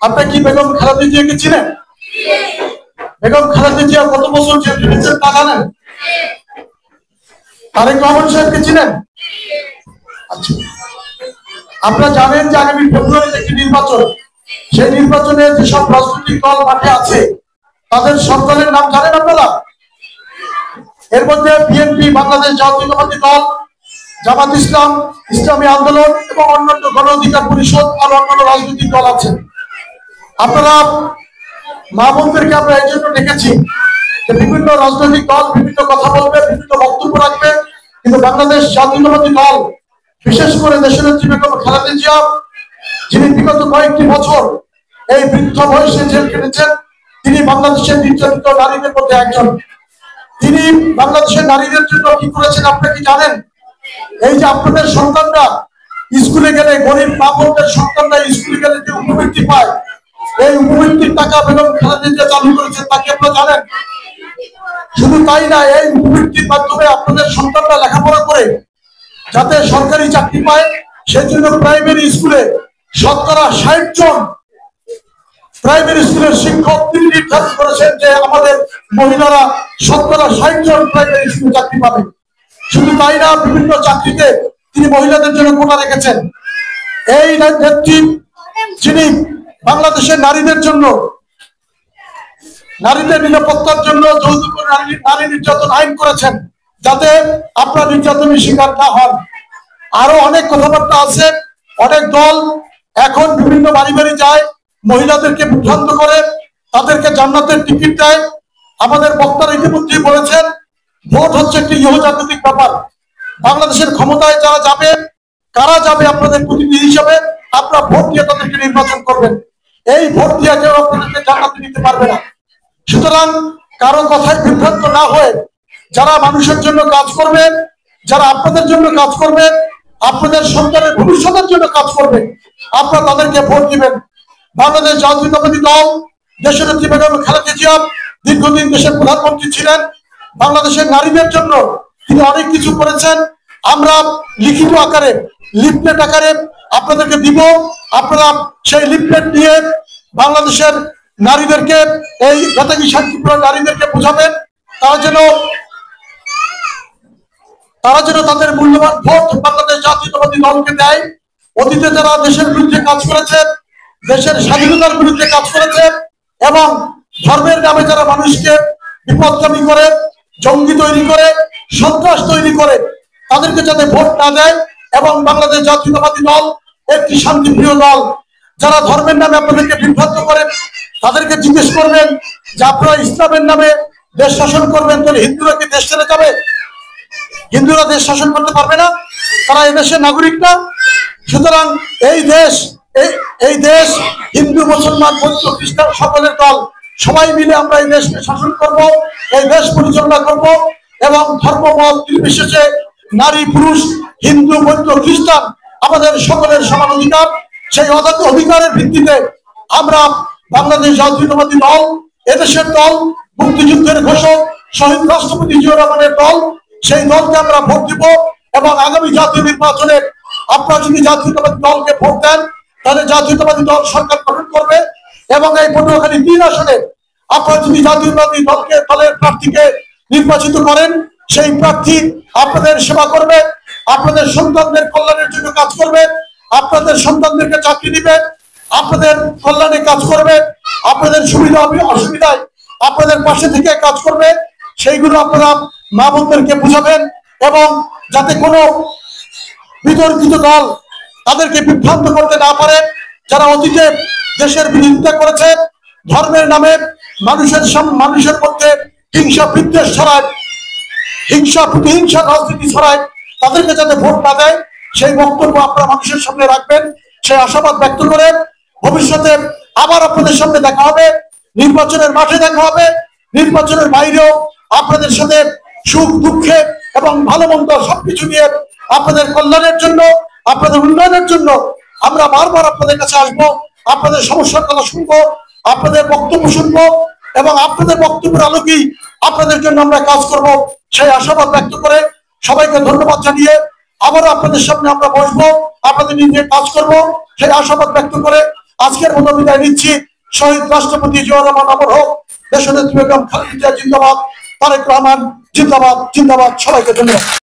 আপনি কি বেগম খালেদা জিয়াকে চিনেন? বেগম খালেদা জিয়া কত বছর জেল খেটেছেন তা জানেন? তারেক রহমান সাহেবকে চিনেন? আচ্ছা, আপনারা জানেন যে আগামী ফেব্রুয়ারিতে একটি নির্বাচন, সেই নির্বাচনে যেসব রাজনৈতিক দল মাঠে আছে তাদের সব দলের নাম জানেন আপনারা? এর মধ্যে বিএনপি, বাংলাদেশ জাতীয়তাবাদী দল, জামাত ইসলাম, ইসলামী আন্দোলন এবং অন্যান্য গণ অধিকার পরিষদ আর অন্যান্য রাজনৈতিক দল আছে। আপনারা মা বোনদেরকে আমরা এই জন্য ডেকেছি যে বিভিন্ন রাজনৈতিক দল বিভিন্ন কথা বলবে, বিভিন্ন বক্তব্য রাখবে, কিন্তু বাংলাদেশ জাতীয়তাবাদী দল, বিশেষ করে দেশনেত্রী বেগম খালেদা জিয়া, যিনি বিগত কয়েকটি বছর এই বৃদ্ধ বয়সে জেল কেটেছেন, তিনি বাংলাদেশের নির্যাতিত নারীদের মধ্যে একজন। তিনি বাংলাদেশের নারীদের জন্য কি করেছেন আপনি কি জানেন? এই যে আপনাদের সন্তানরা স্কুলে গেলে, গরিব মা বোনদের সন্তানরা স্কুলে গেলে যে উপবৃত্তি পায়, এই উপবৃত্তির টাকা বেগম খালেদা জিয়া চালু করেছেন, তাকে আপনারা জানেন? শুধু তাই না, এই উপবৃত্তির মাধ্যমে আপনাদের সন্তানরা লেখাপড়া করে যাতে সরকারি চাকরি পায়, সেই জন্য প্রাইমারি স্কুলে শতকরা ৬০ জন প্রাইমারি স্কুলের শিক্ষক তিনি নির্ধারণ করেছেন যে আমাদের মহিলারা শতকরা ৬০ জন প্রাইমারি স্কুলে চাকরি পাবে। শুধু তাই না, বিভিন্ন চাকরিতে তিনি মহিলাদের জন্য কোটা রেখেছেন। এই নেত্রী যিনি বাংলাদেশের নারীদের জন্য, নারীদের নিরাপত্তার জন্য যৌতুক নারী নির্যাতন আইন করেছেন, যাতে আপনার নির্যাতনের শিকার না হন। আরো অনেক কথাবার্তা আছে। অনেক দল এখন বিভিন্ন বাড়ি বাড়ি যায়, মহিলাদেরকে বিভ্রান্ত করে, তাদেরকে জান্নাতের টিকিট দেয়। আমাদের বক্তারা ইতিমধ্যেই বলেছেন, ভোট হচ্ছে একটি ইহজাগতিক ব্যাপার। বাংলাদেশের ক্ষমতায় যারা যাবে, কারা যাবে আপনাদের প্রতিনিধি হিসেবে, আপনারা ভোট দিয়ে তাদেরকে নির্বাচন করবেন। এই ভোট দিয়ে কেউ আপনাদেরকে জান্নাতে নিতে পারবে না। সুতরাং কারো কথায় বিভ্রান্ত না হয়ে যারা মানুষের জন্য কাজ করবে, যারা আপনাদের জন্য কাজ করবে, আপনাদের সন্তানের ভবিষ্যতের জন্য কাজ করবে, আপনারা তাদেরকে ভোট দিবেন। বাংলাদেশ জাতীয়তাবাদী দল, দেশনেত্রী বেগম খালেদা জিয়া দীর্ঘদিন দেশের প্রধানমন্ত্রী ছিলেন। বাংলাদেশের নারীদের জন্য তিনি অনেক কিছু করেছেন। আমরা লিখিত আকারে, লিফলেট আকারে আপনাদেরকে দিব। আপনারা সেই লিফলেট নিয়ে বাংলাদেশের নারীদেরকে, এই বেতাগী শান্তিপুরের নারীদেরকে বোঝাবেন তারা যেন তাদের মূল্যবান ভোট বাংলাদেশ জাতীয়তাবাদী দলকে দেয়। অতীতে যারা দেশের বিরুদ্ধে কাজ করেছে, দেশের স্বাধীনতার বিরুদ্ধে কাজ করেছে এবং ধর্মের নামে যারা মানুষকে বিপদগামী করে, জঙ্গি তৈরি করে, সন্ত্রাস তৈরি করে, তাদেরকে যাতে ভোট না দেয়। এবং বাংলাদেশ জাতীয়তাবাদী দল একটি শান্তিপ্রিয় দল। যারা ধর্মের নামে আপনাদেরকে বিভ্রান্ত করে, তাদেরকে জিজ্ঞেস করবেন যে আপনারা ইসলামের নামে দেশ শাসন করবেন, তাহলে হিন্দুরা কি দেশ ছেড়ে যাবে? হিন্দুরা দেশ শাসন করতে পারবে না? তারা এই দেশের নাগরিক না? সুতরাং এই দেশ হিন্দু, মুসলমান, বৌদ্ধ, খ্রিস্টান সকলের দল, সবাই মিলে আমরা এই দেশকে শাসন করব, এই দেশ পরিচালনা করব এবং ধর্মমত নির্বিশেষে নারী পুরুষ, হিন্দু, বৌদ্ধ, খ্রিস্টান আমাদের সকলের সমান অধিকার। সেই অধিকারের ভিত্তিতে আমরা বাংলাদেশ জাতীয়তাবাদী দল, এদেশের দল, মুক্তিযুদ্ধের ঘোষক শহীদ রাষ্ট্রপতি জিয়াউর রহমানের দল, সেই দলকে আমরা ভোট দিব। এবং আগামী জাতীয় নির্বাচনে আপনারা যদি জাতীয়তাবাদী দলকে ভোট দেন, তাহলে জাতীয়তাবাদী দল সরকার গঠন করবে। এবং এই পটুয়াখালী ৩ আসনে আপনারা যদি জাতীয়তাবাদী দলের প্রার্থীকে নির্বাচিত করেন, সেই প্রার্থী আপনাদের সেবা করবে, আপনাদের সন্তানদের কল্যাণের জন্য কাজ করবে, আপনাদের সন্তানদেরকে চাকরি দিবে, আপনাদের কল্যাণে কাজ করবে, আপনাদের সুবিধা অসুবিধায় আপনাদের পাশে থেকে কাজ করবে। সেইগুলো আপনারা মা বোনদেরকে বুঝাবেন এবং যাতে কোনো বিতর্কিত দল তাদেরকে বিভ্রান্ত করতে না পারে। যারা অতীতে দেশের বিরোধিতা করেছে, ধর্মের নামে মানুষের মধ্যে হিংসা বিদ্বেষ ছড়ায়, প্রতিহিংসা রাজনীতি ছড়ায়, তাদেরকে যাতে ভোট না দেয়, সেই বক্তব্য আপনারা মানুষের সামনে রাখবেন। সেই আশাবাদ ব্যক্ত করে ভবিষ্যতে আবার আপনাদের সামনে দেখা হবে, নির্বাচনের মাঠে দেখা হবে, নির্বাচনের বাইরেও আপনাদের সাথে সুখ দুঃখে এবং ভালো মন্দ সবকিছু নিয়ে আপনাদের কল্যাণের জন্য, আপনাদের উন্নয়নের জন্য আমরা বারবার আপনাদের কাছে আসবো, আপনাদের সমস্যার কথা শুনবো, আপনাদের বক্তব্য শুনবো এবং আপনাদের বক্তব্যের আলোকেই আপনাদের জন্য আমরা কাজ করব। সেই আশাবাদ ব্যক্ত করে সবাইকে ধন্যবাদ জানিয়ে আবারও আপনাদের সামনে আমরা বসবো, আপনাদের নিয়ে কাজ করব, সেই আশাবাদ ব্যক্ত করে আজকের মতো বিদায় নিচ্ছি। শহীদ রাষ্ট্রপতি জিয়াউর রহমান অমর হোক, দেশনেত্রী বেগম খালেদা জিয়া জিন্দাবাদ, তারেক রহমান জিন্দাবাদ জিন্দাবাদ। সবাইকে ধন্যবাদ।